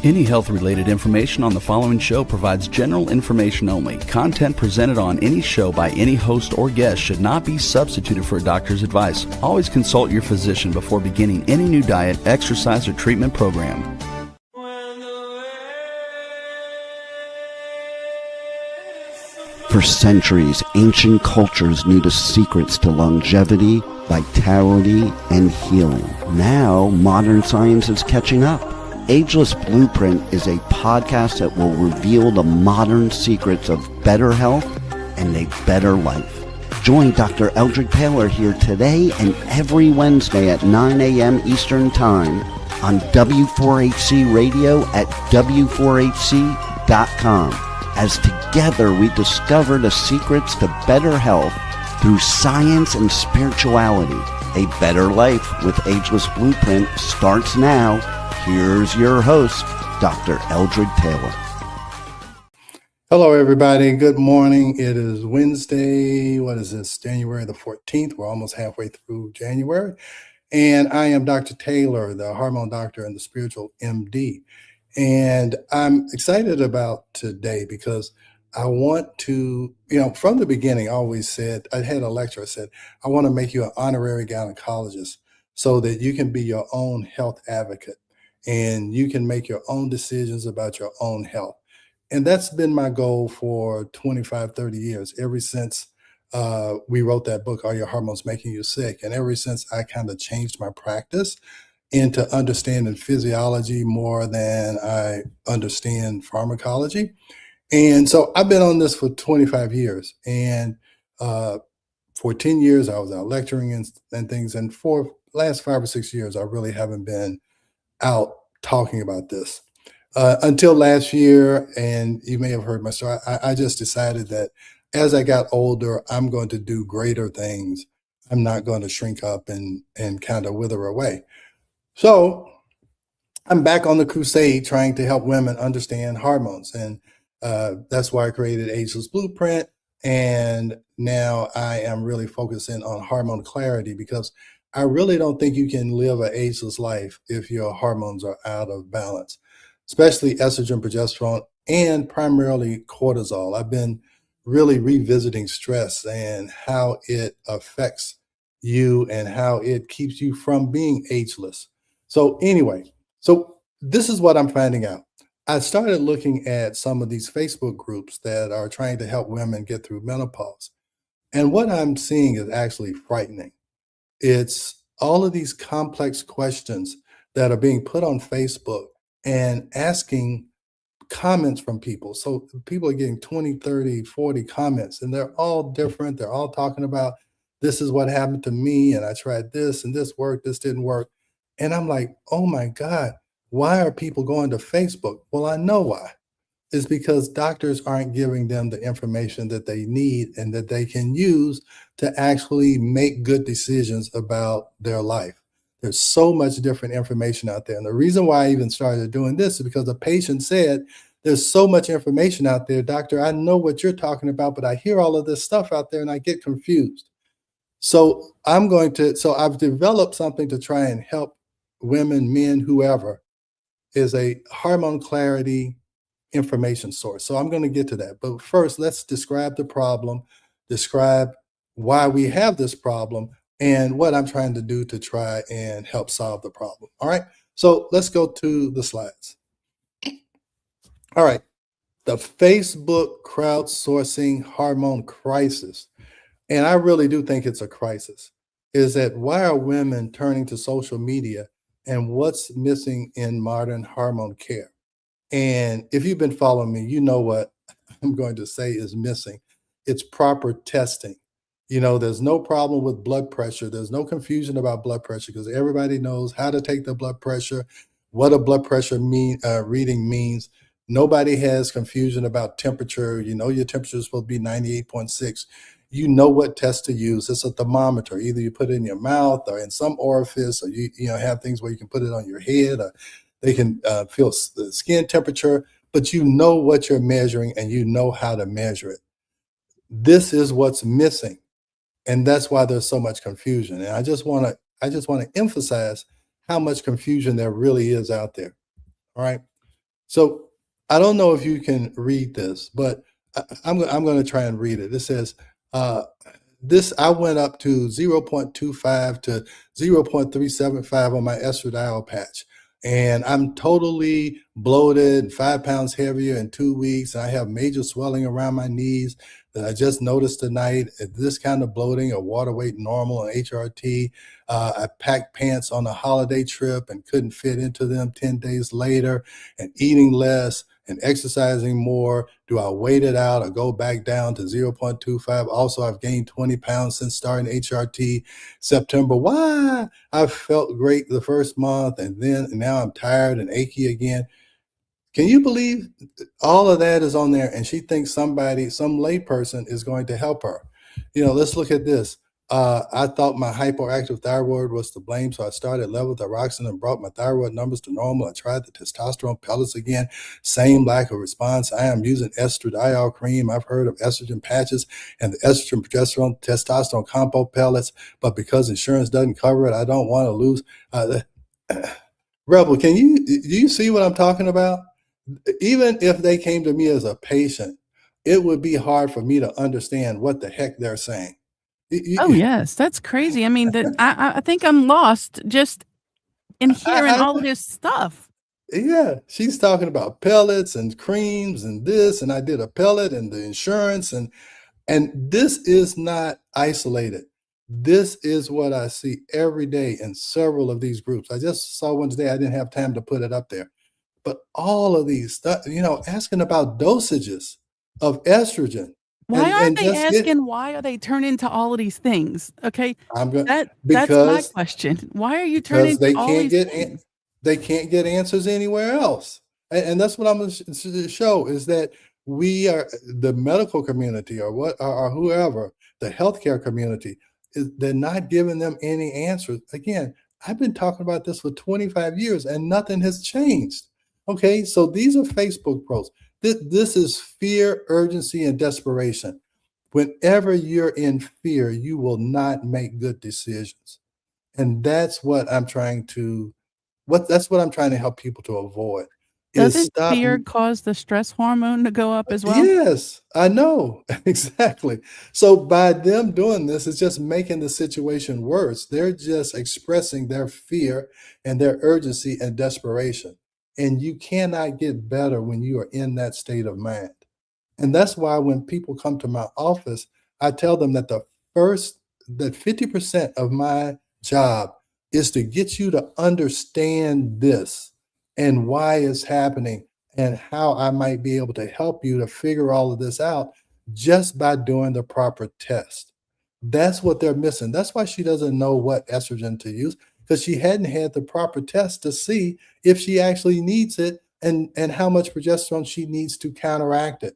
Any health-related information on the following show provides general information only. Content presented on any show by any host or guest should not be substituted for a doctor's advice. Always consult your physician before beginning any new diet, exercise, or treatment program. For centuries, ancient cultures knew the secrets to longevity, vitality, and healing. Now, modern science is catching up. Ageless Blueprint is a podcast that will reveal the modern secrets of better health and a better life. Join Dr. Eldred Taylor here today and every Wednesday at 9 a.m. Eastern Time on W4HC Radio at W4HC.com. As together we discover the secrets to better health through science and spirituality. A better life with Ageless Blueprint starts now. Here's your host, Dr. Eldred Taylor. Hello, everybody. Good morning. It is Wednesday. What is this? January the 14th. We're almost halfway through January. And I am Dr. Taylor, the hormone doctor and the spiritual MD. And I'm excited about today because I want to, from the beginning, I always said, I had a lecture, I said, I want to make you an honorary gynecologist so that you can be your own health advocate and you can make your own decisions about your own health. And that's been my goal for 25, 30 years, ever since we wrote that book, Are Your Hormones Making You Sick? And ever since I kind of changed my practice into understanding physiology more than I understand pharmacology. And so I've been on this for 25 years. And for 10 years, I was out lecturing and things. And for the last 5 or 6 years, I really haven't been out talking about this until last year. And you may have heard my story. I just decided that as I got older, I'm going to do greater things. I'm not going to shrink up and kind of wither away. So I'm back on the crusade trying to help women understand hormones. And that's why I created Ageless Blueprint. And now I am really focusing on hormone clarity because I really don't think you can live an ageless life if your hormones are out of balance, especially estrogen, progesterone, and primarily cortisol. I've been really revisiting stress and how it affects you and how it keeps you from being ageless. So anyway, this is what I'm finding out. I started looking at some of these Facebook groups that are trying to help women get through menopause. And what I'm seeing is actually frightening. It's all of these complex questions that are being put on Facebook and asking comments from people. So people are getting 20, 30, 40 comments, and they're all different. They're all talking about, this is what happened to me, and I tried this, and this worked, this didn't work. And I'm like, oh my God, why are people going to Facebook? Well, I know why. It's because doctors aren't giving them the information that they need and that they can use to actually make good decisions about their life. There's so much different information out there. And the reason why I even started doing this is because a patient said, there's so much information out there, doctor, I know what you're talking about, but I hear all of this stuff out there and I get confused. So I've developed something to try and help women, men, whoever, is a hormone clarity information source. So I'm going to get to that. But first, let's describe the problem, describe why we have this problem, and what I'm trying to do to try and help solve the problem. All right. So let's go to the slides. All right. The Facebook crowdsourcing hormone crisis, and I really do think it's a crisis, is that why are women turning to social media and what's missing in modern hormone care? And if you've been following me, you know what I'm going to say is missing. It's proper testing. There's no problem with blood pressure. There's no confusion about blood pressure because everybody knows how to take the blood pressure, what a blood pressure reading means. Nobody has confusion about temperature. Your temperature is supposed to be 98.6. You know what test to use. It's a thermometer. Either you put it in your mouth or in some orifice, or you have things where you can put it on your head, or they can feel the skin temperature, but you know what you're measuring and you know how to measure it. This is what's missing. And that's why there's so much confusion. And I just want to emphasize how much confusion there really is out there. All right. So I don't know if you can read this, but I'm going to try and read it. It says, uh, this I went up to 0.25 to 0.375 on my estradiol patch. And I'm totally bloated, 5 pounds heavier in 2 weeks. And I have major swelling around my knees that I just noticed tonight. This kind of bloating, a water weight normal, an HRT. I packed pants on a holiday trip and couldn't fit into them 10 days later, and eating less and exercising more. Do I wait it out or go back down to 0.25? Also, I've gained 20 pounds since starting HRT September. Why? I felt great the first month, and now I'm tired and achy again. Can you believe all of that is on there, and she thinks some layperson is going to help her? Let's look at this. I thought my hypoactive thyroid was to blame, so I started levothyroxine and brought my thyroid numbers to normal. I tried the testosterone pellets again, same lack of response. I am using estradiol cream. I've heard of estrogen patches and the estrogen, progesterone, testosterone combo pellets, but because insurance doesn't cover it, I don't want to lose. Rebel, do you see what I'm talking about? Even if they came to me as a patient, it would be hard for me to understand what the heck they're saying. Oh, yes, that's crazy. I mean, I think I'm lost just in hearing all of this stuff. Yeah, she's talking about pellets and creams and this, and I did a pellet and the insurance, and this is not isolated. This is what I see every day in several of these groups. I just saw one today. I didn't have time to put it up there. But all of these stuff, asking about dosages of estrogen. Why aren't they asking why are they turning to all of these things? Okay, that's my question. Why are you turning to all these things? They can't get answers anywhere else. And that's what I'm going to show is that we are the medical community or whoever, the healthcare community, they're not giving them any answers. Again, I've been talking about this for 25 years and nothing has changed. Okay, so these are Facebook posts. This is fear, urgency, and desperation. Whenever you're in fear, you will not make good decisions. And that's what I'm trying to help people to avoid. Doesn't fear cause the stress hormone to go up as well? Yes, I know. Exactly. So by them doing this, it's just making the situation worse. They're just expressing their fear and their urgency and desperation. And you cannot get better when you are in that state of mind. And that's why when people come to my office, I tell them that that 50% of my job is to get you to understand this and why it's happening and how I might be able to help you to figure all of this out just by doing the proper test. That's what they're missing. That's why she doesn't know what estrogen to use, because she hadn't had the proper test to see if she actually needs it and how much progesterone she needs to counteract it.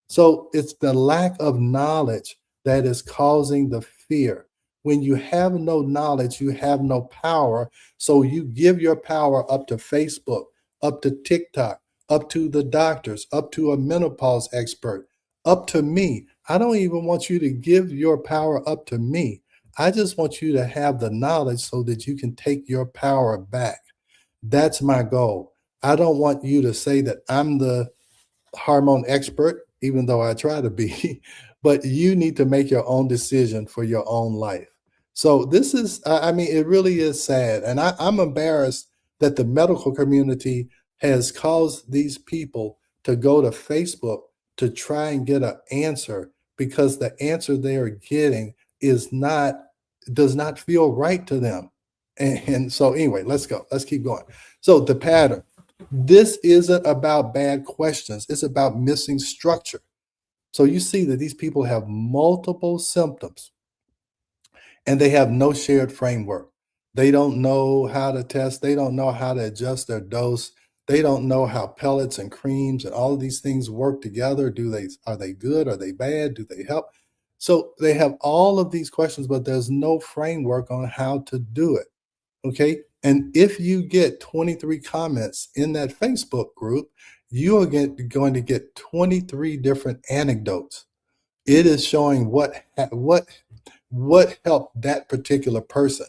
So it's the lack of knowledge that is causing the fear. When you have no knowledge, you have no power. So you give your power up to Facebook, up to TikTok, up to the doctors, up to a menopause expert, up to me. I don't even want you to give your power up to me. I just want you to have the knowledge so that you can take your power back. That's my goal. I don't want you to say that I'm the hormone expert, even though I try to be, but you need to make your own decision for your own life. So this is, I mean, it really is sad. And I'm embarrassed that the medical community has caused these people to go to Facebook to try and get an answer, because the answer they are getting does not feel right to them. And so anyway, let's go. Let's keep going. So the pattern. This isn't about bad questions. It's about missing structure. So you see that these people have multiple symptoms and they have no shared framework. They don't know how to test. They don't know how to adjust their dose. They don't know how pellets and creams and all of these things work together. Are they good? Are they bad? Do they help? So they have all of these questions, but there's no framework on how to do it. Okay. And if you get 23 comments in that Facebook group, you are going to get 23 different anecdotes. It is showing what helped that particular person,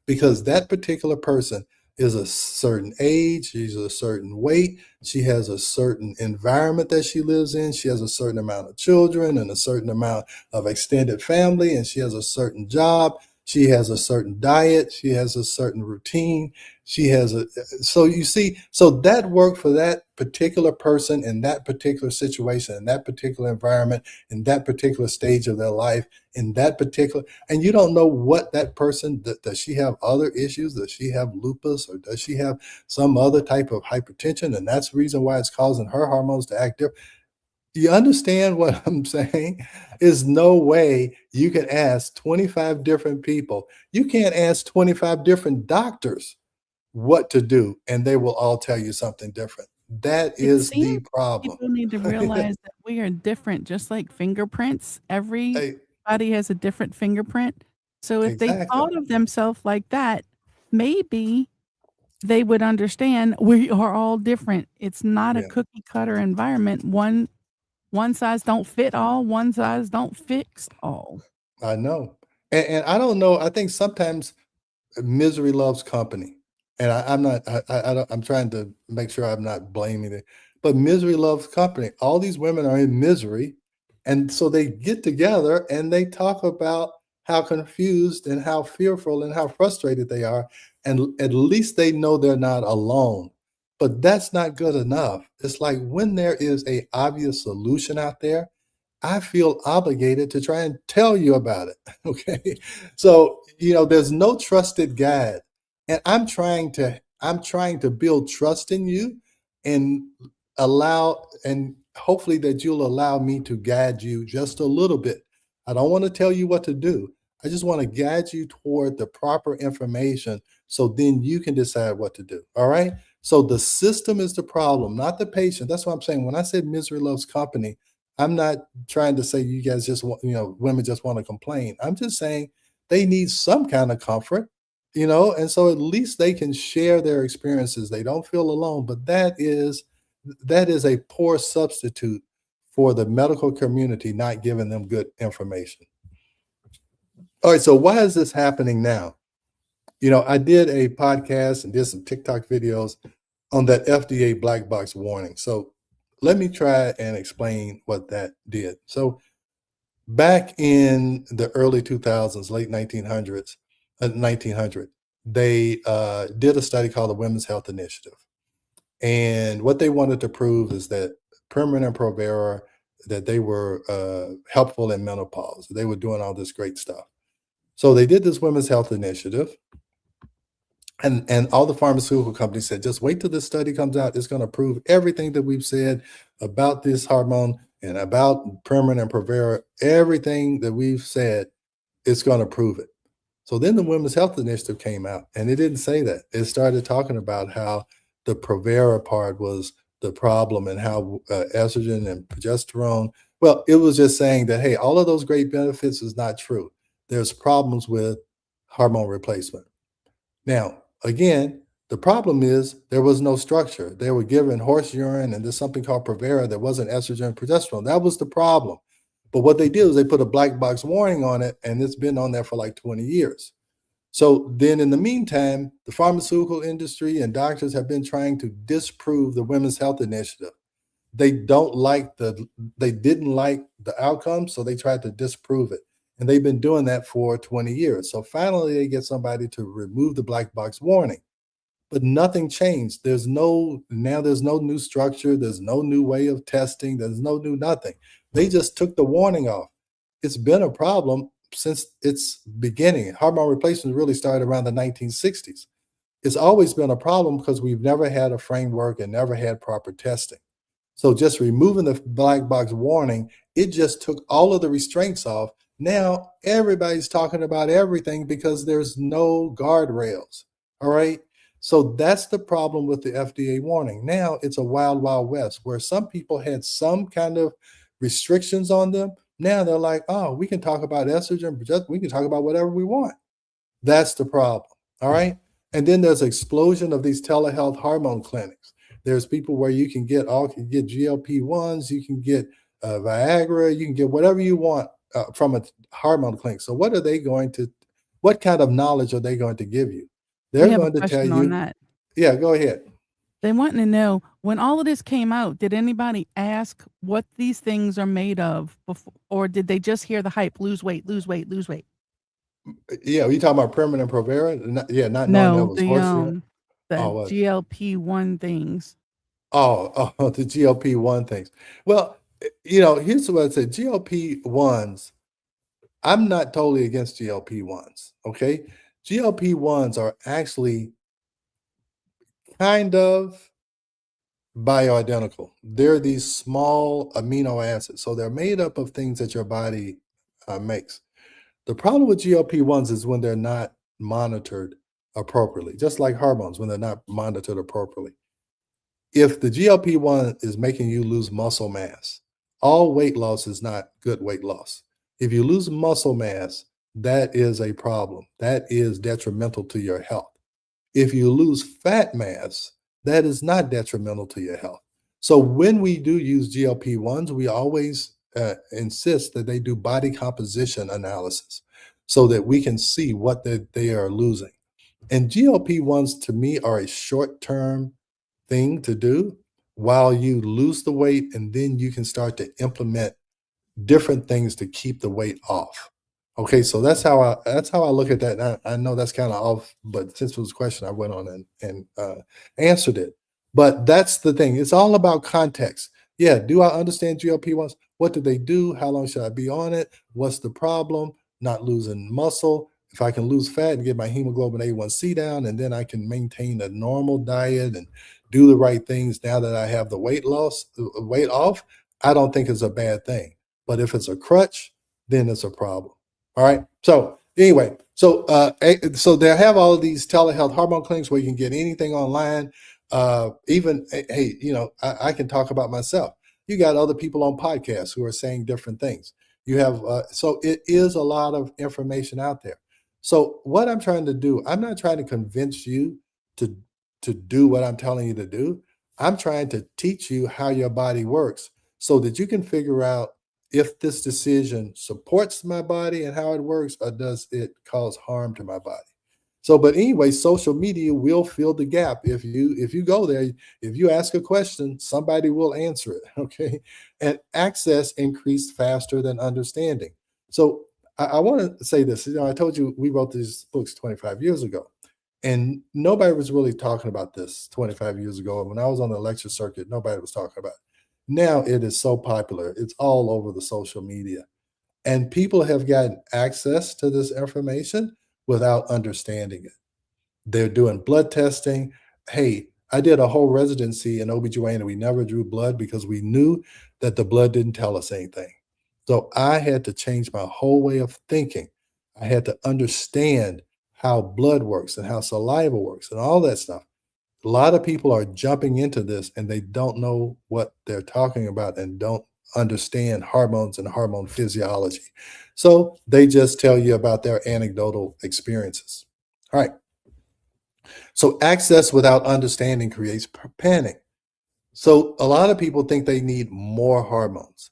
because that particular person is a certain age, she's a certain weight, she has a certain environment that she lives in, she has a certain amount of children and a certain amount of extended family, and she has a certain job, she has a certain diet, she has a certain routine, she has a so you see, so that worked for that particular person in that particular situation, in that particular environment, in that particular stage of their life, in that particular, and you don't know what that person, does she have other issues? Does she have lupus, or does she have some other type of hypertension? And that's the reason why it's causing her hormones to act different. You understand what I'm saying? Is no way you can ask 25 different people. You can't ask 25 different doctors what to do, and they will all tell you something different. That It is seems the problem. people need to realize that we are different, just like fingerprints. Everybody has a different fingerprint. So if they Exactly. thought of themselves like that, maybe they would understand we are all different. It's not a cookie cutter environment. One size don't fit all, one size don't fix all. I know. And I don't know, I think sometimes misery loves company. And I'm not, I'm trying to make sure I'm not blaming it, but misery loves company. All these women are in misery. And so they get together and they talk about how confused and how fearful and how frustrated they are. And at least they know they're not alone. But that's not good enough. It's like when there is a obvious solution out there, I feel obligated to try and tell you about it. Okay. So, there's no trusted guide. And I'm trying to build trust in you and and hopefully that you'll allow me to guide you just a little bit. I don't want to tell you what to do. I just want to guide you toward the proper information so then you can decide what to do. All right. So the system is the problem, not the patient. That's what I'm saying. When I said misery loves company, I'm not trying to say you guys just want, women just want to complain. I'm just saying they need some kind of comfort, and so at least they can share their experiences. They don't feel alone, but that is a poor substitute for the medical community not giving them good information. All right, so why is this happening now? I did a podcast and did some TikTok videos on that FDA black box warning. So let me try and explain what that did. So back in the early 2000s, late 1900s, 1900, they did a study called the Women's Health Initiative. And what they wanted to prove is that Permin and Provera, that they were helpful in menopause. They were doing all this great stuff. So they did this Women's Health Initiative. And all the pharmaceutical companies said, just wait till this study comes out. It's going to prove everything that we've said about this hormone and about Permin and Provera. Everything that we've said, it's going to prove it. So then the Women's Health Initiative came out, and it didn't say that. It started talking about how the Provera part was the problem and how estrogen and progesterone. Well, it was just saying that, hey, all of those great benefits is not true. There's problems with hormone replacement. Now, again, the problem is there was no structure. They were given horse urine and there's something called Provera that wasn't estrogen and progesterone. That was the problem. But what they did was they put a black box warning on it, and it's been on there for like 20 years. So then in the meantime, the pharmaceutical industry and doctors have been trying to disprove the Women's Health Initiative. They didn't like the outcome, so they tried to disprove it. And they've been doing that for 20 years. So finally, they get somebody to remove the black box warning. But nothing changed. There's no new structure. There's no new way of testing. There's no new nothing. They just took the warning off. It's been a problem since its beginning. Hormone replacement really started around the 1960s. It's always been a problem because we've never had a framework and never had proper testing. So just removing the black box warning, it just took all of the restraints off. Now everybody's talking about everything because there's no guardrails. All right. So that's the problem with the FDA warning. Now it's a wild, wild west where some people had some kind of restrictions on them. Now they're like, oh, we can talk about estrogen, we can talk about whatever we want. That's the problem. All right. And then there's an explosion of these telehealth hormone clinics. There's people where you can get GLP-1s, you can get Viagra, you can get whatever you want from a hormone clinic. So what kind of knowledge are they going to give you? They're going to tell you. On that. Yeah, go ahead. They want to know, when all of this came out, did anybody ask what these things are made of before, or did they just hear the hype, lose weight, lose weight, lose weight? Yeah, you talking about Permanent Provera? Not knowing that No, was horsehair. the Oh, what? GLP-1 things. Oh, the GLP-1 things. Well, here's what I say. GLP-1s, I'm not totally against GLP-1s, okay? GLP-1s are actually kind of bioidentical. They're these small amino acids. So they're made up of things that your body makes. The problem with GLP-1s is when they're not monitored appropriately, just like hormones, when they're not monitored appropriately. If the GLP-1 is making you lose muscle mass, all weight loss is not good weight loss. If you lose muscle mass, that is a problem. That is detrimental to your health. If you lose fat mass, that is not detrimental to your health. So when we do use GLP-1s, we always insist that they do body composition analysis so that we can see what they are losing. And GLP-1s to me are a short-term thing to do while you lose the weight, and then you can start to implement different things to keep the weight off. Okay, so that's how I look at that. And I know that's kind of off, but since it was a question, I went on and answered it. But that's the thing. It's all about context. Yeah, do I understand GLP-1s? What do they do? How long should I be on it? What's the problem? Not losing muscle. If I can lose fat and get my hemoglobin A1C down, and then I can maintain a normal diet and do the right things now that I have the weight off, I don't think it's a bad thing. But if it's a crutch, then it's a problem. All right. So anyway, so they have all of these telehealth hormone clinics where you can get anything online. Even hey, I can talk about myself. You got other people on podcasts who are saying different things. You have so it is a lot of information out there. So what I'm trying to do, I'm not trying to convince you to to do what I'm telling you to do. I'm trying to teach you how your body works so that you can figure out if this decision supports my body and how it works, or does it cause harm to my body. So, but anyway, social media will fill the gap. If you go there, if you ask a question, somebody will answer it. Okay. And access increased faster than understanding. So I want to say this. I told you we wrote these books 25 years ago. And nobody was really talking about this 25 years ago. And when I was on the lecture circuit, nobody was talking about it. Now it is so popular. It's all over the social media. And people have gotten access to this information without understanding it. They're doing blood testing. Hey, I did a whole residency in OBGYN and we never drew blood because we knew that the blood didn't tell us anything. So I had to change my whole way of thinking. I had to understand how blood works and how saliva works and all that stuff. A lot of people are jumping into this and they don't know what they're talking about and don't understand hormones and hormone physiology. So they just tell you about their anecdotal experiences. All right. So access without understanding creates panic. So a lot of people think they need more hormones.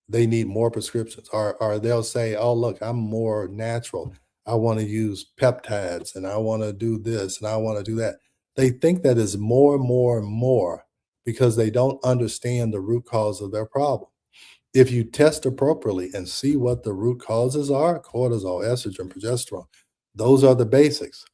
They need more prescriptions, or they'll say, "Oh, look, I'm more natural. I want to use peptides and I want to do this and I want to do that." They think that is more, more, and more because they don't understand the root cause of their problem. If you test appropriately and see what the root causes are, cortisol, estrogen, progesterone, those are the basics.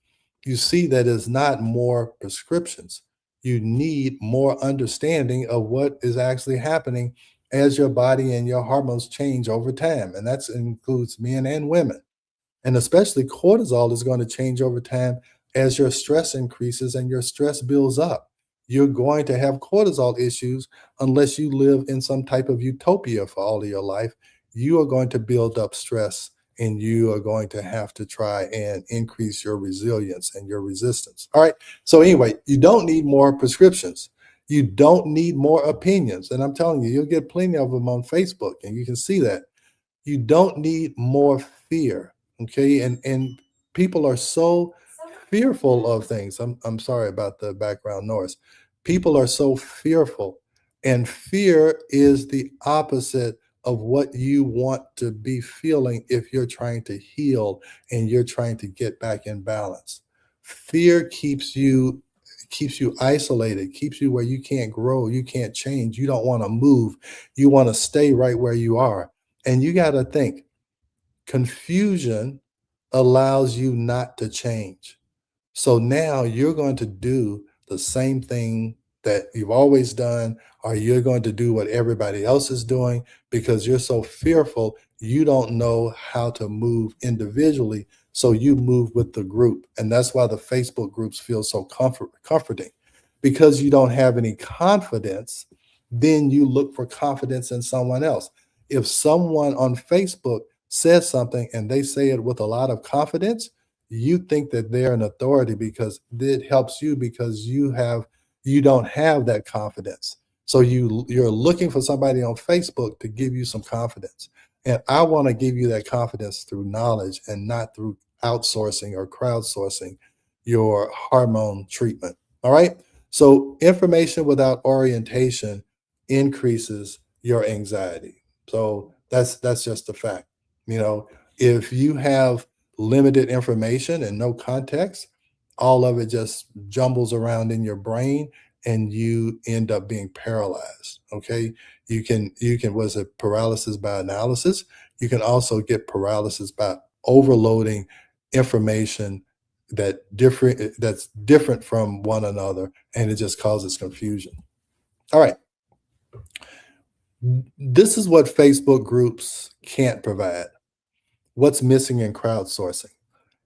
You see that it's not more prescriptions. You need more understanding of what is actually happening as your body and your hormones change over time. And that includes men and women. And especially cortisol is going to change over time as your stress increases and your stress builds up. You're going to have cortisol issues unless you live in some type of utopia for all of your life. You are going to build up stress and you are going to have to try and increase your resilience and your resistance. All right. So, anyway, you don't need more prescriptions. You don't need more opinions. And I'm telling you, you'll get plenty of them on Facebook, and you can see that. You don't need more fear. Okay. And people are so fearful of things. I'm sorry about the background noise. People are so fearful, and fear is the opposite of what you want to be feeling if you're trying to heal and you're trying to get back in balance. Fear keeps you isolated, keeps you where you can't grow, you can't change, you don't want to move, you want to stay right where you are. And you got to think, confusion allows you not to change. So now you're going to do the same thing that you've always done, or you're going to do what everybody else is doing because you're so fearful you don't know how to move individually. So you move with the group. And that's why the Facebook groups feel so comforting. Because you don't have any confidence, then you look for confidence in someone else. If someone on Facebook says something and they say it with a lot of confidence, you think that they're an authority because it helps you because you don't have that confidence. So you're looking for somebody on Facebook to give you some confidence. And I want to give you that confidence through knowledge and not through outsourcing or crowdsourcing your hormone treatment. All right. So information without orientation increases your anxiety. So that's just a fact. If you have limited information and no context, all of it just jumbles around in your brain and you end up being paralyzed. Okay. Was it paralysis by analysis? You can also get paralysis by overloading information that's different from one another, and it just causes confusion. All right. This is what Facebook groups can't provide. What's missing in crowdsourcing?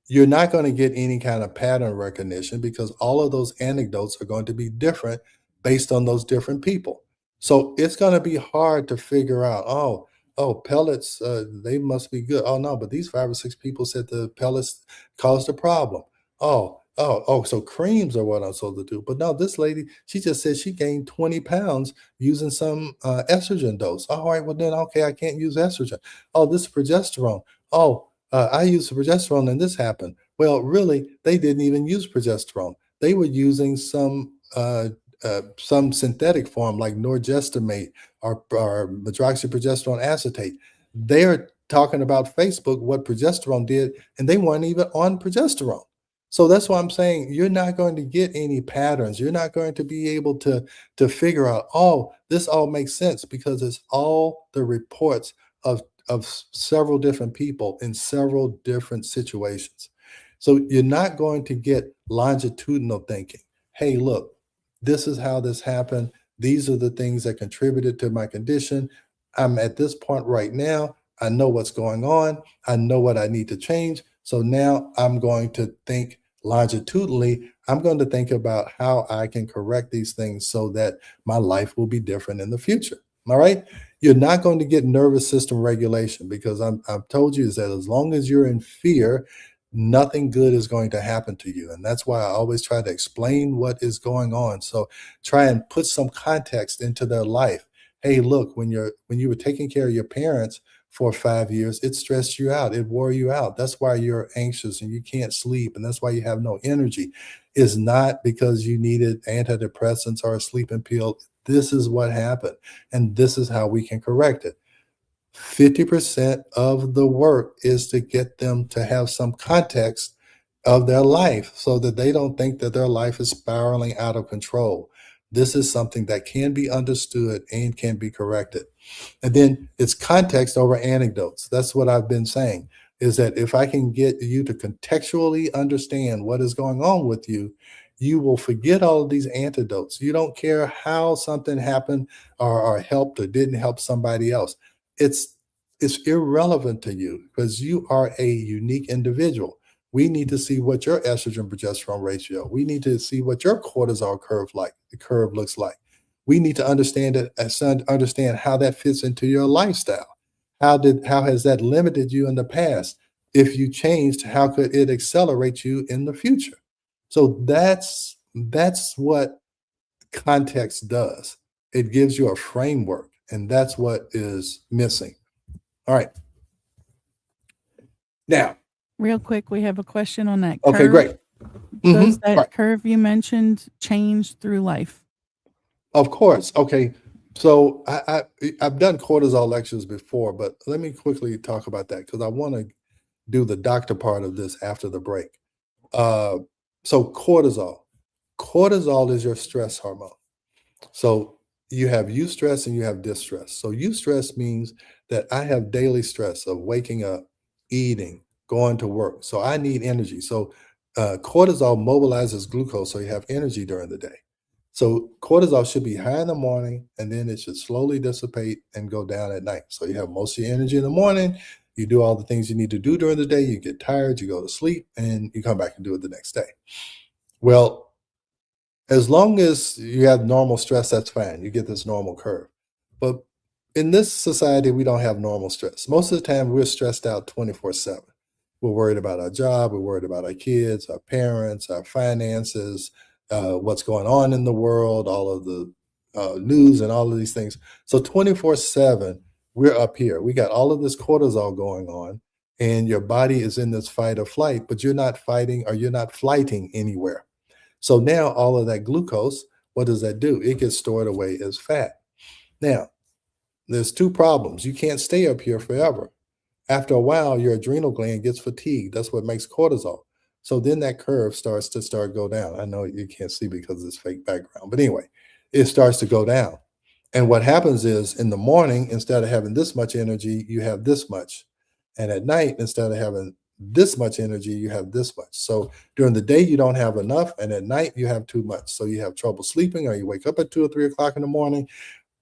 You're not going to get any kind of pattern recognition because all of those anecdotes are going to be different based on those different people. So it's going to be hard to figure out, pellets, they must be good. Oh, no, but these 5 or 6 people said the pellets caused a problem. So creams are what I'm supposed to do. But no, this lady, she just said she gained 20 pounds using some estrogen dose. All right, well then, okay, I can't use estrogen. Oh, this is progesterone. I used progesterone and this happened. Well, really, they didn't even use progesterone. They were using some synthetic form like norgestimate or medroxyprogesterone acetate. They're talking about Facebook, what progesterone did, and they weren't even on progesterone. So that's why I'm saying you're not going to get any patterns. You're not going to be able to figure out, this all makes sense because it's all the reports of several different people in several different situations. So you're not going to get longitudinal thinking. Hey, look, this is how this happened. These are the things that contributed to my condition. I'm at this point right now. I know what's going on. I know what I need to change. So now I'm going to think longitudinally. I'm going to think about how I can correct these things so that my life will be different in the future. All right. You're not going to get nervous system regulation because I've told you is that as long as you're in fear, nothing good is going to happen to you. And that's why I always try to explain what is going on. So try and put some context into their life. Hey, look, when you were taking care of your parents for 5 years, it stressed you out. It wore you out. That's why you're anxious and you can't sleep. And that's why you have no energy. It's not because you needed antidepressants or a sleeping pill. This is what happened. And this is how we can correct it. 50% of the work is to get them to have some context of their life so that they don't think that their life is spiraling out of control. This is something that can be understood and can be corrected. And then it's context over anecdotes. That's what I've been saying, is that if I can get you to contextually understand what is going on with you, you will forget all of these antidotes. You don't care how something happened or helped or didn't help somebody else. It's irrelevant to you because you are a unique individual. We need to see what your estrogen progesterone ratio. We need to see what your cortisol curve looks like. We need to understand how that fits into your lifestyle. How has that limited you in the past? If you changed, how could it accelerate you in the future? So that's what context does. It gives you a framework, and that's what is missing. All right. Now, real quick, we have a question on that curve. Okay, great. Does that curve you mentioned change through life? Of course. Okay. So I've done cortisol lectures before, but let me quickly talk about that because I want to do the doctor part of this after the break. So cortisol. Cortisol is your stress hormone. So you have eustress and you have distress. So eustress means that I have daily stress of waking up, eating, going to work. So I need energy. So cortisol mobilizes glucose so you have energy during the day. So cortisol should be high in the morning and then it should slowly dissipate and go down at night. So you have most of your energy in the morning. You do all the things you need to do during the day. You get tired, you go to sleep, and you come back and do it the next day. Well, as long as you have normal stress, that's fine. You get this normal curve. But in this society, we don't have normal stress. Most of the time, we're stressed out 24/7. We're worried about our job, we're worried about our kids, our parents, our finances, what's going on in the world, all of the news, and all of these things. So 24/7, we're up here. We got all of this cortisol going on, and your body is in this fight or flight, but you're not fighting or you're not flighting anywhere. So now all of that glucose, what does that do? It gets stored away as fat. Now, there's two problems. You can't stay up here forever. After a while, your adrenal gland gets fatigued. That's what makes cortisol. So then that curve starts to go down. I know you can't see because of this fake background, but anyway, it starts to go down. And what happens is in the morning, instead of having this much energy, you have this much. And at night, instead of having this much energy, you have this much. So during the day, you don't have enough. And at night, you have too much. So you have trouble sleeping, or you wake up at 2 or 3 o'clock in the morning,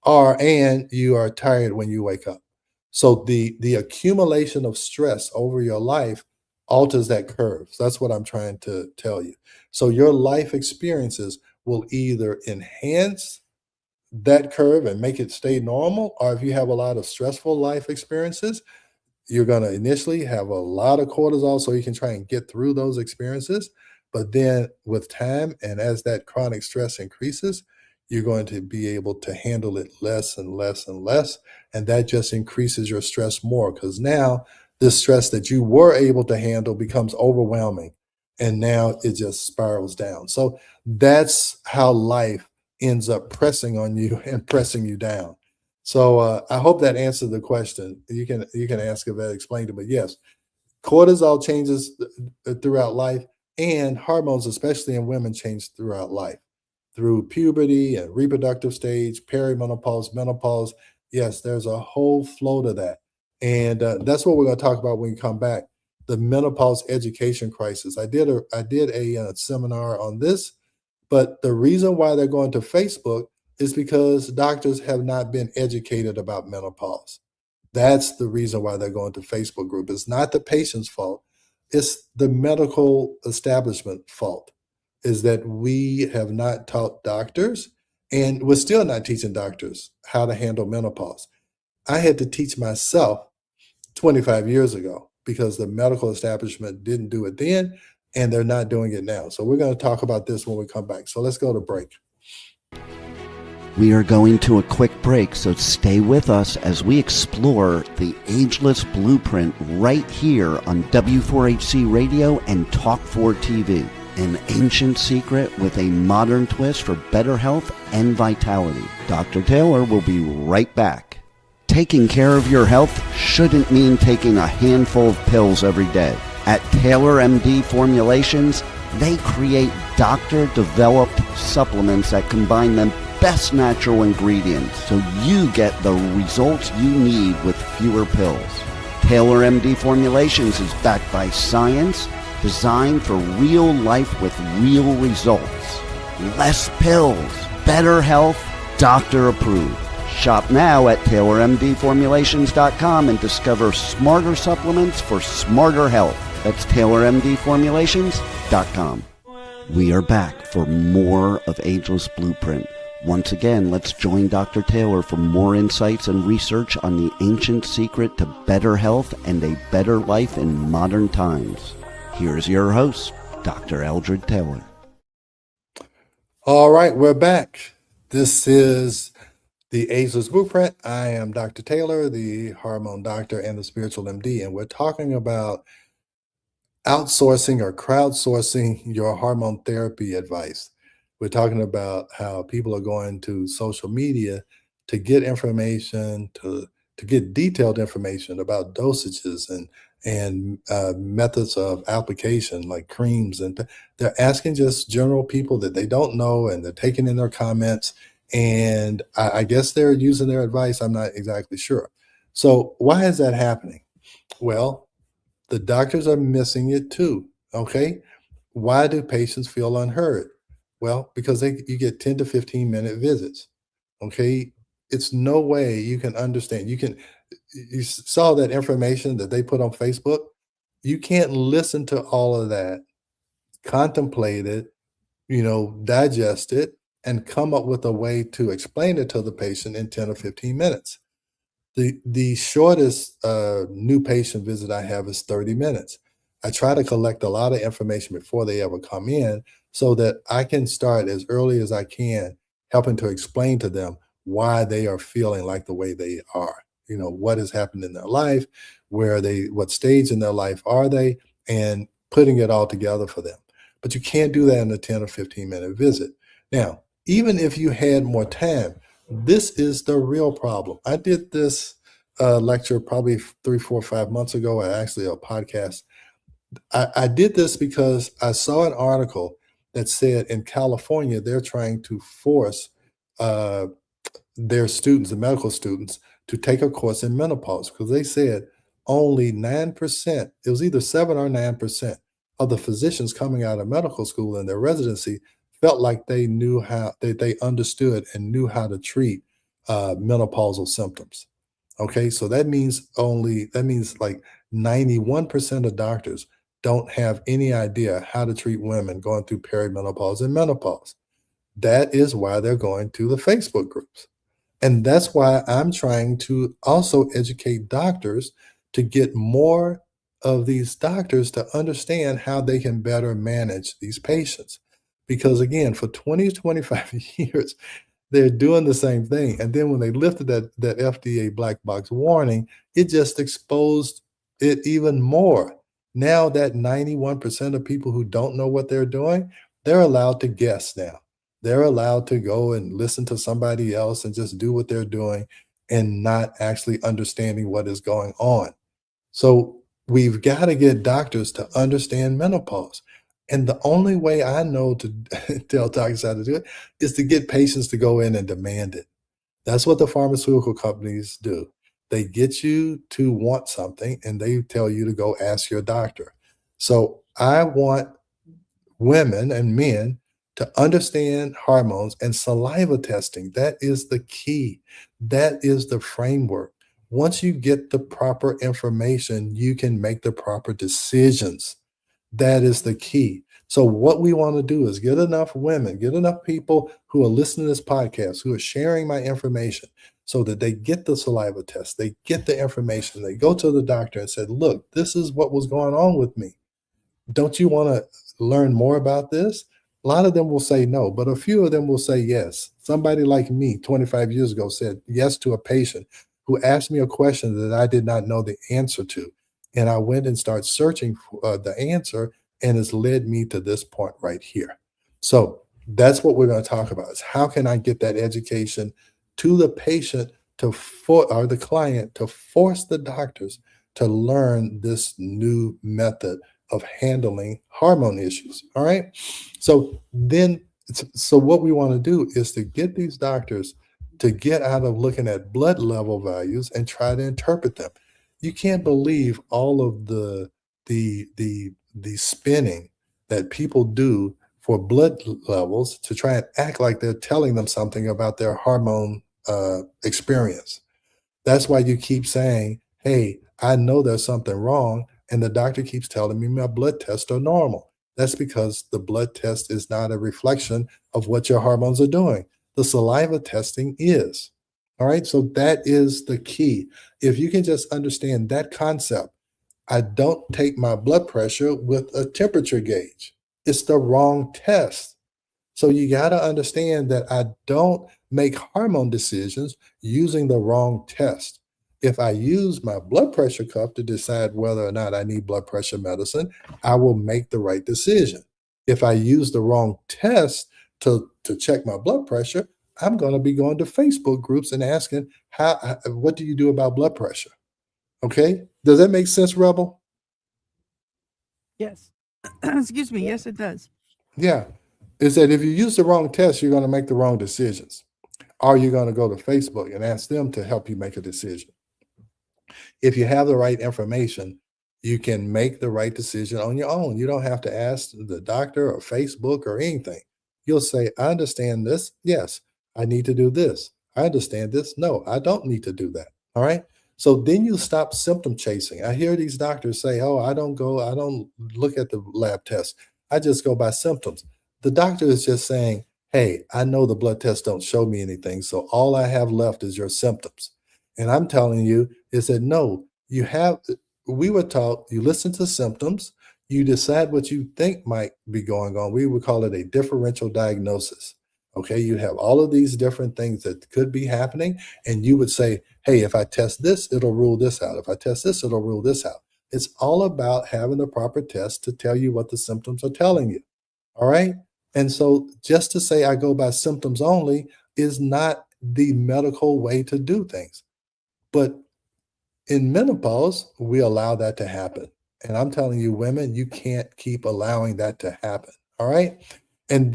and you are tired when you wake up. So the accumulation of stress over your life alters that curve. So that's what I'm trying to tell you. So your life experiences will either enhance that curve and make it stay normal, or if you have a lot of stressful life experiences, you're going to initially have a lot of cortisol so you can try and get through those experiences. But then with time and as that chronic stress increases, you're going to be able to handle it less and less and less. And that just increases your stress more, because now this stress that you were able to handle becomes overwhelming. And now it just spirals down. So that's how life ends up pressing on you and pressing you down. So I hope that answered the question. You can ask if that explained it, but yes, cortisol changes throughout life, and hormones, especially in women, change throughout life through puberty and reproductive stage, perimenopause, menopause. Yes, there's a whole flow to that, and that's what we're going to talk about when we come back. The menopause education crisis. I did a seminar on this, but the reason why they're going to Facebook is because doctors have not been educated about menopause. That's the reason why they're going to Facebook group. It's not the patient's fault. It's the medical establishment fault, is that we have not taught doctors, and we're still not teaching doctors how to handle menopause. I had to teach myself 25 years ago because the medical establishment didn't do it then, and they're not doing it now. So we're going to talk about this when we come back. So let's go to break. We are going to a quick break, so stay with us as we explore the ageless blueprint right here on W4HC Radio and Talk4 TV. An ancient secret with a modern twist for better health and vitality. Dr. Taylor will be right back. Taking care of your health shouldn't mean taking a handful of pills every day. At Taylor MD Formulations, they create doctor-developed supplements that combine the best natural ingredients so you get the results you need with fewer pills. Taylor MD Formulations is backed by science, designed for real life with real results. Less pills, better health, doctor approved. Shop now at TaylorMDFormulations.com and discover smarter supplements for smarter health. That's TaylorMDFormulations.com. We are back for more of Ageless Blueprint. Once again, let's join Dr. Taylor for more insights and research on the ancient secret to better health and a better life in modern times. Here's your host, Dr. Eldred Taylor. All right, we're back. This is the Ageless Blueprint. I am Dr. Taylor, the hormone doctor and the spiritual MD, and we're talking about outsourcing or crowdsourcing your hormone therapy advice. We're talking about how people are going to social media to get information, to get detailed information about dosages and methods of application like creams. And they're asking just general people that they don't know, and they're taking in their comments. And I guess they're using their advice. I'm not exactly sure. So why is that happening? Well, the doctors are missing it too. Okay. Why do patients feel unheard? Well, because you get 10 to 15-minute visits. Okay. It's no way you can understand. You saw that information that they put on Facebook. You can't listen to all of that, contemplate it, digest it, and come up with a way to explain it to the patient in 10 or 15 minutes. The shortest new patient visit I have is 30 minutes. I try to collect a lot of information before they ever come in so that I can start as early as I can, helping to explain to them why they are feeling like the way they are. What has happened in their life, what stage in their life are they, and putting it all together for them. But you can't do that in a 10 or 15-minute visit. Now, even if you had more time, this is the real problem. I did this lecture probably 3, 4, 5 months ago, actually a podcast. I did this because I saw an article that said in California, they're trying to force uh, their students, the medical students, to take a course in menopause because they said only 9%, it was either 7 or 9% of the physicians coming out of medical school in their residency felt like they knew how, they understood and knew how to treat menopausal symptoms. Okay, so that means like 91% of doctors don't have any idea how to treat women going through perimenopause and menopause. That is why they're going to the Facebook groups. And that's why I'm trying to also educate doctors to get more of these doctors to understand how they can better manage these patients. Because again, for 20 to 25 years, they're doing the same thing. And then when they lifted that FDA black box warning, it just exposed it even more. Now that 91% of people who don't know what they're doing, they're allowed to guess now. They're allowed to go and listen to somebody else and just do what they're doing and not actually understanding what is going on. So we've got to get doctors to understand menopause. And the only way I know to tell doctors how to do it is to get patients to go in and demand it. That's what the pharmaceutical companies do. They get you to want something and they tell you to go ask your doctor. So I want women and men to understand hormones and saliva testing. That is the key. That is the framework. Once you get the proper information, you can make the proper decisions. That is the key. So, what we want to do is get enough women, get enough people who are listening to this podcast, who are sharing my information so that they get the saliva test, they get the information, they go to the doctor and said, look, this is what was going on with me. Don't you want to learn more about this? A lot of them will say no, but a few of them will say yes. Somebody like me 25 years ago said yes to a patient who asked me a question that I did not know the answer to. And I went and started searching for the answer, and it's led me to this point right here. So that's what we're going to talk about is how can I get that education to the patient or the client to force the doctors to learn this new method of handling hormone issues. All right. So what we want to do is to get these doctors to get out of looking at blood level values and try to interpret them. You can't believe all of the spinning that people do for blood levels to try and act like they're telling them something about their hormone experience. That's why you keep saying, hey, I know there's something wrong. And the doctor keeps telling me my blood tests are normal. That's because the blood test is not a reflection of what your hormones are doing. The saliva testing is. All right. So that is the key. If you can just understand that concept, I don't take my blood pressure with a temperature gauge. It's the wrong test. So you got to understand that I don't make hormone decisions using the wrong test. If I use my blood pressure cuff to decide whether or not I need blood pressure medicine, I will make the right decision. If I use the wrong test to check my blood pressure, I'm going to be going to Facebook groups and asking, what do you do about blood pressure? Okay. Does that make sense, Rebel? Yes. Excuse me. Yes, it does. Yeah. Is that if you use the wrong test, you're going to make the wrong decisions. Or you're going to go to Facebook and ask them to help you make a decision. If you have the right information, you can make the right decision on your own. You don't have to ask the doctor or Facebook or anything. You'll say, I understand this. Yes, I need to do this. I understand this. No, I don't need to do that. All right. So then you stop symptom chasing. I hear these doctors say, oh, I don't look at the lab tests. I just go by symptoms. The doctor is just saying, hey, I know the blood tests don't show me anything. So all I have left is your symptoms. And I'm telling you is that no, we were taught you listen to symptoms, you decide what you think might be going on. We would call it a differential diagnosis. Okay, you have all of these different things that could be happening, and you would say, hey, if I test this, it'll rule this out. If I test this, it'll rule this out. It's all about having the proper test to tell you what the symptoms are telling you. All right. And so just to say I go by symptoms only is not the medical way to do things. But in menopause, we allow that to happen. And I'm telling you, women, you can't keep allowing that to happen. All right. And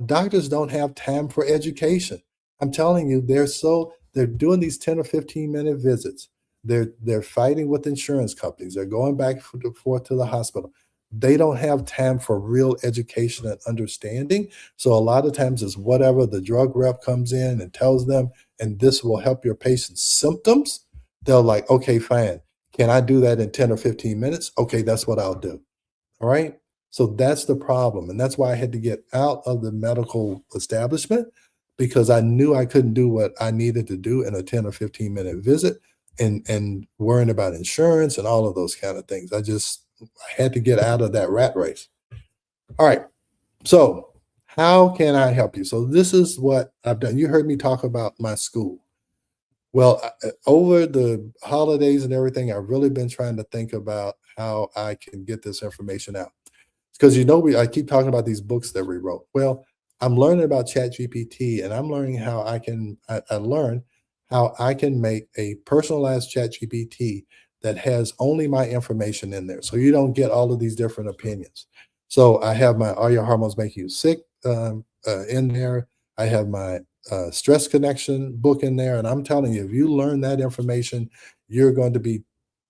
doctors don't have time for education. I'm telling you, they're doing these 10 or 15-minute visits. They're fighting with insurance companies. They're going back and forth to the hospital. They don't have time for real education and understanding. So a lot of times it's whatever the drug rep comes in and tells them, and this will help your patient's symptoms. They're like, okay, fine. Can I do that in 10 or 15 minutes? Okay, that's what I'll do. All right. So that's the problem. And that's why I had to get out of the medical establishment because I knew I couldn't do what I needed to do in a 10 or 15-minute visit and worrying about insurance and all of those kind of things. I had to get out of that rat race. All right. So how can I help you? So this is what I've done. You heard me talk about my school. Well, over the holidays and everything, I've really been trying to think about how I can get this information out. Because I keep talking about these books that we wrote. Well, I'm learning about ChatGPT, and I'm learning how I learned how I can make a personalized ChatGPT that has only my information in there, so you don't get all of these different opinions. So I have my "Are Your Hormones Making You Sick?" In there. I have my stress connection book in there. And I'm telling you, if you learn that information, you're going to be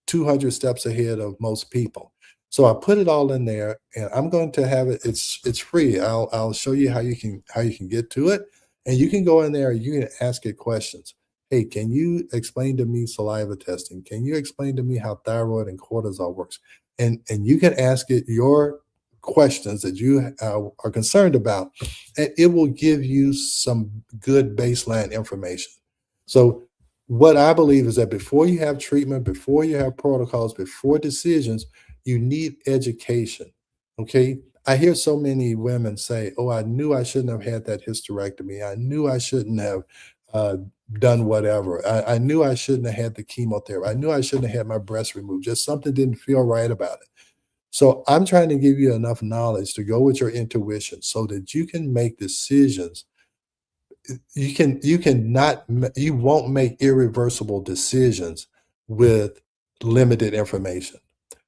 200 steps ahead of most people. So I put it all in there and I'm going to have it. It's free. I'll show you how you can get to it. And you can go in there, you can ask it questions. Hey, can you explain to me saliva testing? Can you explain to me how thyroid and cortisol works? And you can ask it your questions that you are concerned about, and it will give you some good baseline information. So, what I believe is that before you have treatment, before you have protocols, before decisions, you need education. Okay. I hear so many women say, oh, I knew I shouldn't have had that hysterectomy. I knew I shouldn't have uh, done whatever. I knew I shouldn't have had the chemotherapy. I knew I shouldn't have had my breast removed. Just something didn't feel right about it. So I'm trying to give you enough knowledge to go with your intuition so that you can make decisions. You won't make irreversible decisions with limited information.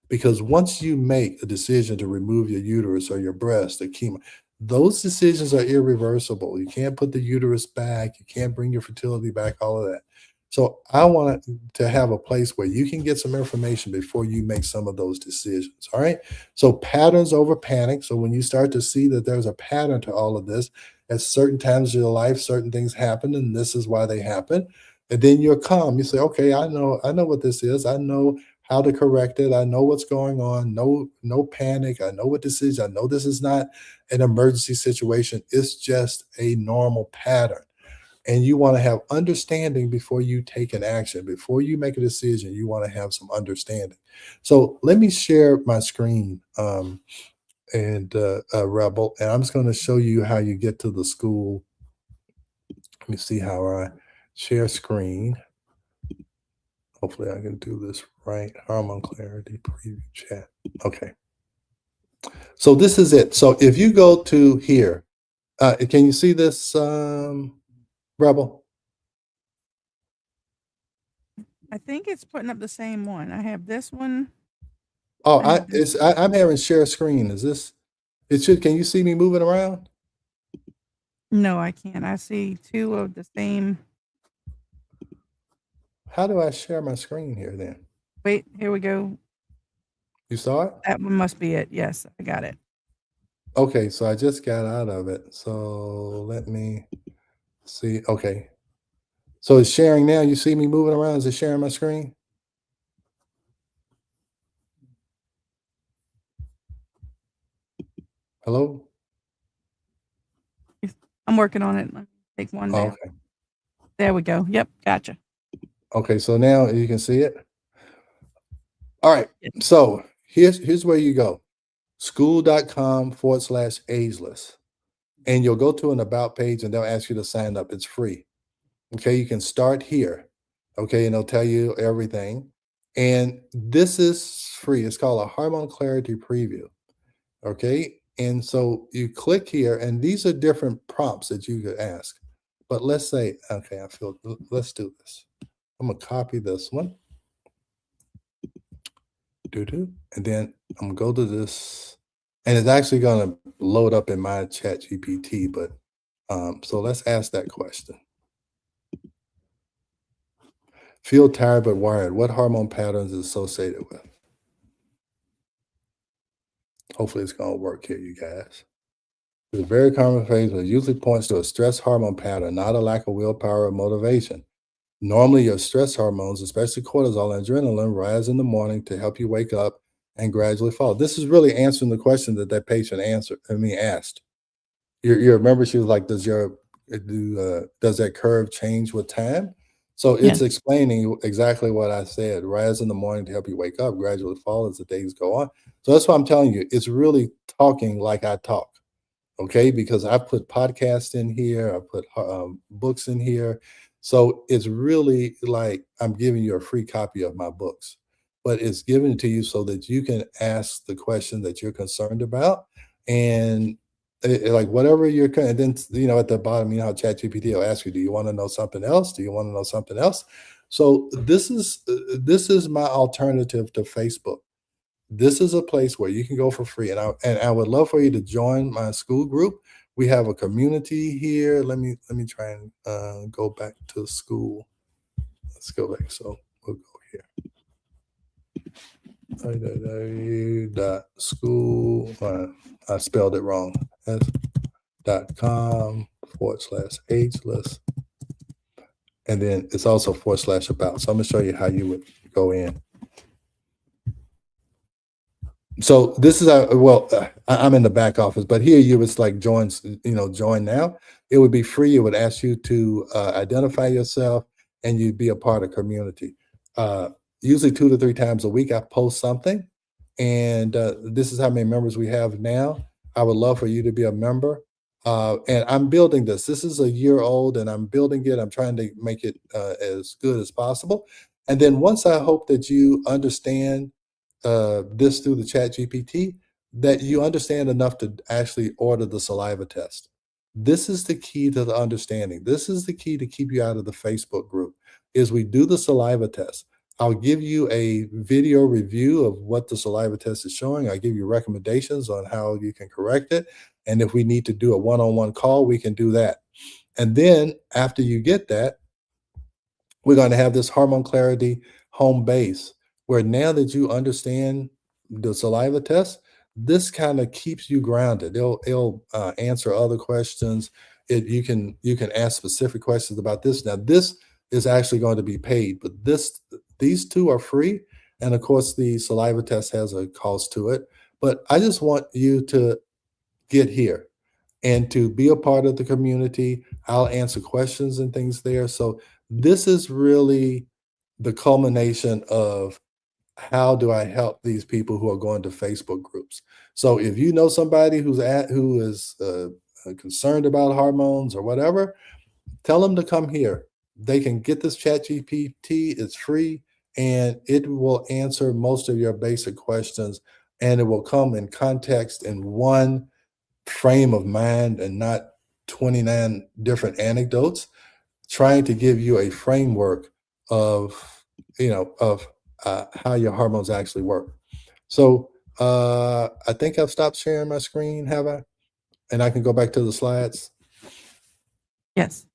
Because once you make a decision to remove your uterus or your breast, the chemo, those decisions are irreversible. You can't put the uterus back, you can't bring your fertility back, all of that. So I want to have a place where you can get some information before you make some of those decisions. All right. So patterns over panic. So when you start to see that there's a pattern to all of this, at certain times of your life, certain things happen, and this is why they happen. And then you're calm. You say, okay, I know what this is. I know how to correct it. I know what's going on. No panic. I know what this is. I know this is not an emergency situation. It's just a normal pattern. And you want to have understanding before you take an action. Before you make a decision, you want to have some understanding. So let me share my screen, and Rebel, and I'm just going to show you how you get to the school. Let me see how I share screen. Hopefully I can do this right. Hormone clarity preview chat. Okay. So this is it. So if you go to here, can you see this, Rebel? I think it's putting up the same one. I have this one. Oh, I have this. I'm having share screen. Is this? It should. Can you see me moving around? No, I can't. I see two of the same. How do I share my screen here then? Wait, here we go. You saw it? That one must be it. Yes, I got it. Okay, so I just got out of it. So let me see. Okay. So it's sharing now. You see me moving around? Is it sharing my screen? Hello? I'm working on it. Let me take one Oh, down. okay. There we go. Yep, gotcha. Okay, so now you can see it. All right. Yes. So here's where you go. School.com/ageless. And you'll go to an about page and they'll ask you to sign up. It's free. Okay, you can start here. Okay, and they'll tell you everything. And this is free. It's called a hormone clarity preview. Okay, and so you click here, and these are different prompts that you could ask. But let's say, okay, let's do this. I'm gonna copy this one. And then I'm gonna go to this, and it's actually gonna load up in my chat GPT, but so let's ask that question. Feel tired but wired. What hormone patterns is associated with? Hopefully it's gonna work here, you guys. It's a very common phase, but it usually points to a stress hormone pattern, not a lack of willpower or motivation. Normally, your stress hormones, especially cortisol and adrenaline, rise in the morning to help you wake up and gradually fall. This is really answering the question that patient asked. You remember she was like, does that curve change with time? So it's Yes. explaining exactly what I said. Rise in the morning to help you wake up, gradually fall as the days go on. So that's why I'm telling you, it's really talking like I talk. Okay, because I put podcasts in here, I put books in here. So it's really like I'm giving you a free copy of my books, but it's given to you so that you can ask the question that you're concerned about. And like whatever and then, at the bottom, how ChatGPT will ask you, do you want to know something else? Do you want to know something else? So this is my alternative to Facebook. This is a place where you can go for free, and I would love for you to join my school group. We have a community here. Let me try and go back to school. Let's go back. So we'll go here. School. I spelled it wrong. s.com/ageless, and then it's also /about. So I'm gonna show you how you would go in. So this is I'm in the back office, but here you was like join now. It would be free. It would ask you to identify yourself, and you'd be a part of community. Usually 2 to 3 times a week, I post something, and this is how many members we have now. I would love for you to be a member, and I'm building this. This is a year old, and I'm building it. I'm trying to make it as good as possible, and then once I hope that you understand this through the chat GPT, that you understand enough to actually order the saliva test. This is the key to the understanding. This is the key to keep you out of the Facebook group is we do the saliva test. I'll give you a video review of what the saliva test is showing. I'll give you recommendations on how you can correct it. And if we need to do a one-on-one call, we can do that. And then after you get that, we're going to have this hormone clarity home base where now that you understand the saliva test, this kind of keeps you grounded. It'll answer other questions. You can ask specific questions about this. Now, this is actually going to be paid, but these two are free. And of course, the saliva test has a cost to it. But I just want you to get here and to be a part of the community. I'll answer questions and things there. So this is really the culmination of how do I help these people who are going to Facebook groups. So if you know somebody who is concerned about hormones or whatever, tell them to come here. They can get this chat GPT. It's free, and it will answer most of your basic questions, and it will come in context in one frame of mind and not 29 different anecdotes, trying to give you a framework of how your hormones actually work. So I think I've stopped sharing my screen, have I? And I can go back to the slides. Yes.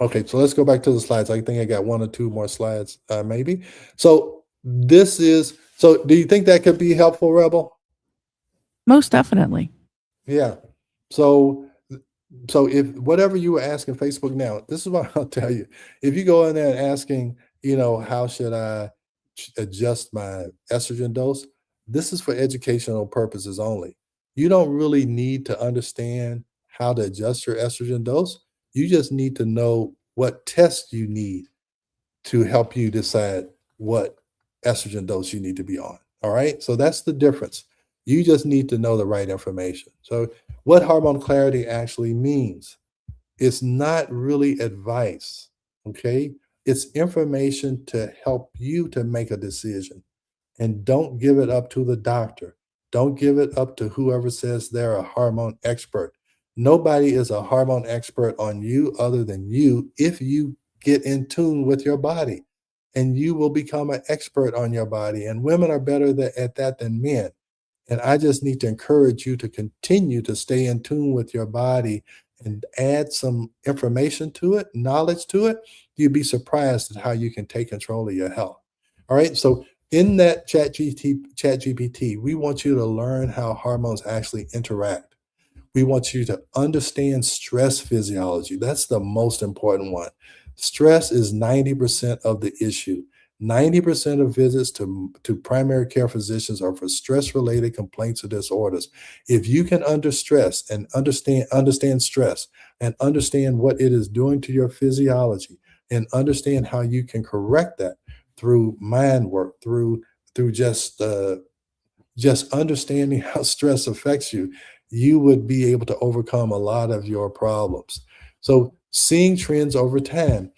Okay, so let's go back to the slides. I think I got one or two more slides, maybe. So so do you think that could be helpful, Rebel? Most definitely. Yeah. So if whatever you were asking Facebook now, this is what I'll tell you. If you go in there and asking, how should I adjust my estrogen dose? This is for educational purposes only. You don't really need to understand how to adjust your estrogen dose. You just need to know what tests you need to help you decide what estrogen dose you need to be on. All right. So that's the difference. You just need to know the right information. So, what hormone clarity actually means, it's not really advice. Okay. It's information to help you to make a decision. And don't give it up to the doctor. Don't give it up to whoever says they're a hormone expert. Nobody is a hormone expert on you other than you if you get in tune with your body, and you will become an expert on your body. And women are better at that than men. And I just need to encourage you to continue to stay in tune with your body and add some information to it, knowledge to it. You'd be surprised at how you can take control of your health. All right. So in that chat GPT, we want you to learn how hormones actually interact. We want you to understand stress physiology. That's the most important one. Stress is 90% of the issue. 90% of visits to primary care physicians are for stress-related complaints or disorders. If you can understand stress and understand what it is doing to your physiology and understand how you can correct that through mind work, through just understanding how stress affects you, you would be able to overcome a lot of your problems. So seeing trends over time,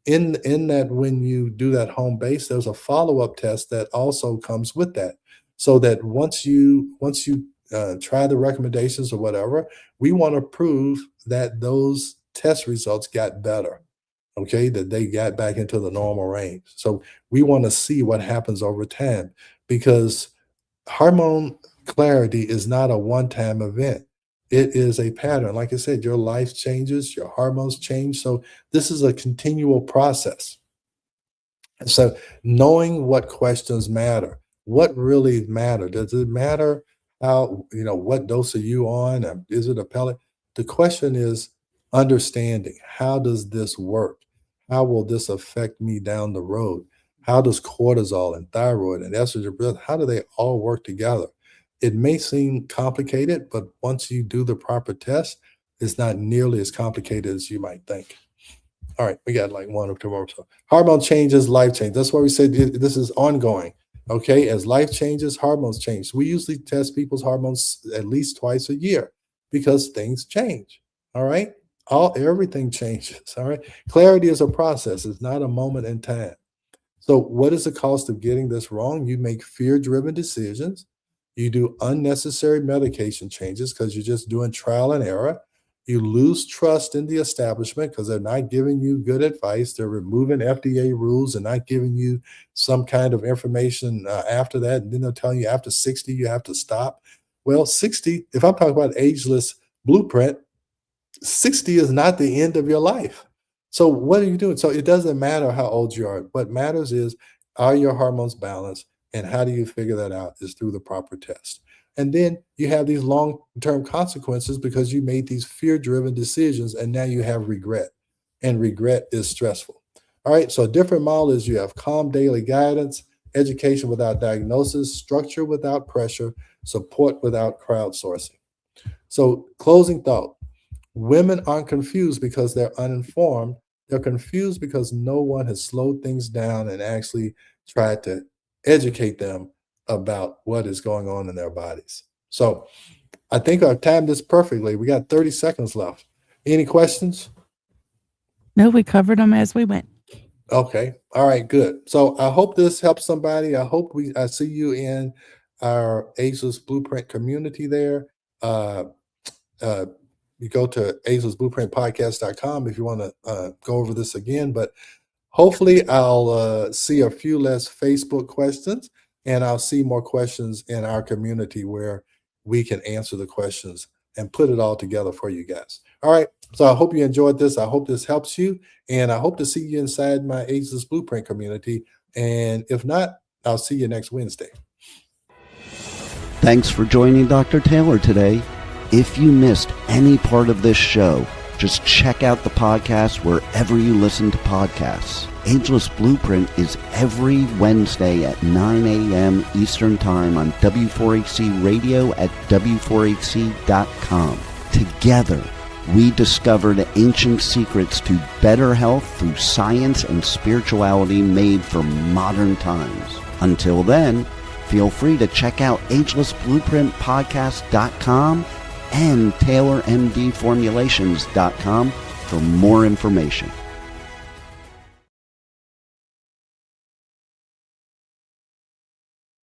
in that when you do that home base, there's a follow-up test that also comes with that. So that once you try the recommendations or whatever, we want to prove that those test results got better. Okay, that they got back into the normal range. So we want to see what happens over time, because hormone clarity is not a one-time event. It is a pattern. Like I said, your life changes, your hormones change. So this is a continual process. And so knowing what questions matter, what really matter, does it matter how, what dose are you on? Is it a pellet? The question is understanding, how does this work? How will this affect me down the road? How does cortisol and thyroid and estrogen, how do they all work together? It may seem complicated, but once you do the proper test, it's not nearly as complicated as you might think. All right, we got like one or two more. So hormone changes, life change. That's why we said this is ongoing. Okay, as life changes, hormones change. We usually test people's hormones at least twice a year because things change. All right, everything changes. All right, clarity is a process. It's not a moment in time. So, what is the cost of getting this wrong? You make fear driven decisions. You do unnecessary medication changes because you're just doing trial and error. You lose trust in the establishment because they're not giving you good advice. They're removing FDA rules and not giving you some kind of information after that. And then they'll tell you after 60, you have to stop. Well, 60, if I'm talking about ageless blueprint, 60 is not the end of your life. So what are you doing? So it doesn't matter how old you are. What matters is, are your hormones balanced? And how do you figure that out is through the proper test. And then you have these long-term consequences because you made these fear-driven decisions and now you have regret. And regret is stressful. All right. So a different model is you have calm daily guidance, education without diagnosis, structure without pressure, support without crowdsourcing. So closing thought. Women aren't confused because they're uninformed. They're confused because no one has slowed things down and actually tried to educate them about what is going on in their bodies. So I think I've timed this perfectly. We got 30 seconds left. Any questions? No, we covered them as we went. Okay. All right, good. So I hope this helps somebody. I hope I see you in our Ageless Blueprint community there. Uh, uh, you go to agelessblueprintpodcast.com if you want to go over this again. But hopefully I'll see a few less Facebook questions. and I'll see more questions in our community where we can answer the questions and put it all together for you guys. All right. So I hope you enjoyed this. I hope this helps you. And I hope to see you inside my Ageless Blueprint community. And if not, I'll see you next Wednesday. Thanks for joining Dr. Taylor today. If you missed any part of this show, just check out the podcast wherever you listen to podcasts. Ageless Blueprint is every Wednesday at 9 a.m. Eastern Time on W4HC Radio at W4HC.com. Together, we discover the ancient secrets to better health through science and spirituality made for modern times. Until then, feel free to check out agelessblueprintpodcast.com and TaylorMDFormulations.com for more information.